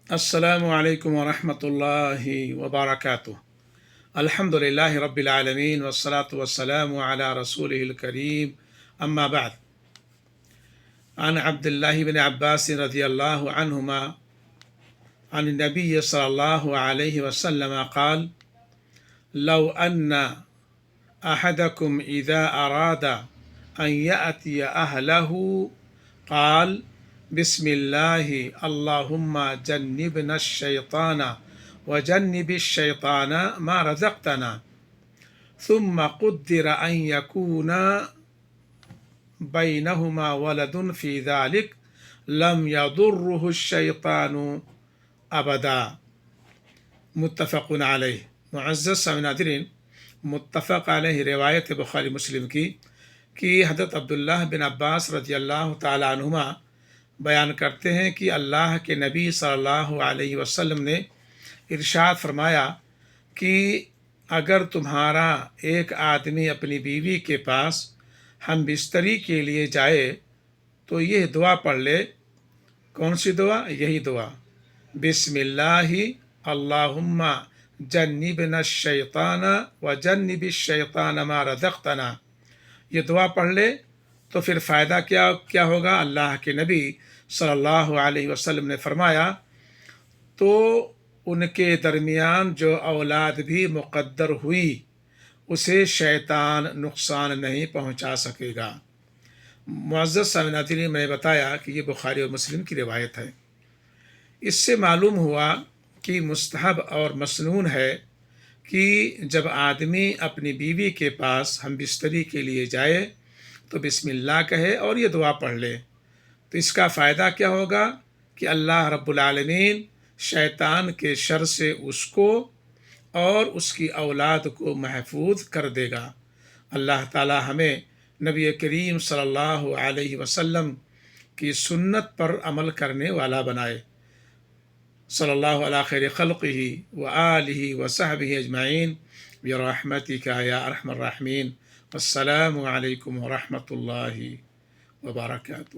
السلام علیکم ورحمۃ اللہ وبرکاتہ۔ الحمد للہ رب العالمین والصلاة والسلام علی رسولہ الکریم، اما بعد۔ عن عبد اللہ بن عباس رضی اللہ عنہما عن النبی صلی اللہ علیہ وسلم قال: لو ان احدکم اذا اراد ان یأتی اہلہ قال: بسم اللہ اللہم جنبنا الشیطان وجنب الشیطان ما رزقتنا، ثم قدر ان یکون بینہما ولد فی ذلک لم یضرہ الشیطان ابدا، متفق علیہ۔ معزز سامعین ناظرین، متفق علیہ روایت بخاری مسلم کی کہ حضرت عبداللہ بن عباس رضی اللہ تعالی عنہما بیان کرتے ہیں کہ اللہ کے نبی صلی اللہ علیہ وسلم نے ارشاد فرمایا کہ اگر تمہارا ایک آدمی اپنی بیوی کے پاس ہم بستری کے لیے جائے تو یہ دعا پڑھ لے۔ کون سی دعا؟ یہی دعا، بسم اللہ اللہم جنبنا الشیطان وجنب الشیطان ما رزقتنا۔ یہ دعا پڑھ لے تو پھر فائدہ کیا ہوگا؟ اللہ کے نبی صلی اللہ علیہ وسلم نے فرمایا تو ان کے درمیان جو اولاد بھی مقدر ہوئی اسے شیطان نقصان نہیں پہنچا سکے گا۔ معزز سامعین ناظرین، میں نے بتایا کہ یہ بخاری اور مسلم کی روایت ہے۔ اس سے معلوم ہوا کہ مستحب اور مسنون ہے کہ جب آدمی اپنی بیوی کے پاس ہم بستری کے لیے جائے تو بسم اللہ کہے اور یہ دعا پڑھ لے۔ تو اس کا فائدہ کیا ہوگا کہ اللہ رب العالمین شیطان کے شر سے اس کو اور اس کی اولاد کو محفوظ کر دے گا۔ اللہ تعالی ہمیں نبی کریم صلی اللہ علیہ وسلم کی سنت پر عمل کرنے والا بنائے۔ صلی اللہ علی خیر خلقہ وآلہ وصحبہ اجمعین برحمتک یا ارحم الراحمین۔ السلام علیکم ورحمۃ اللہ وبرکاتہ۔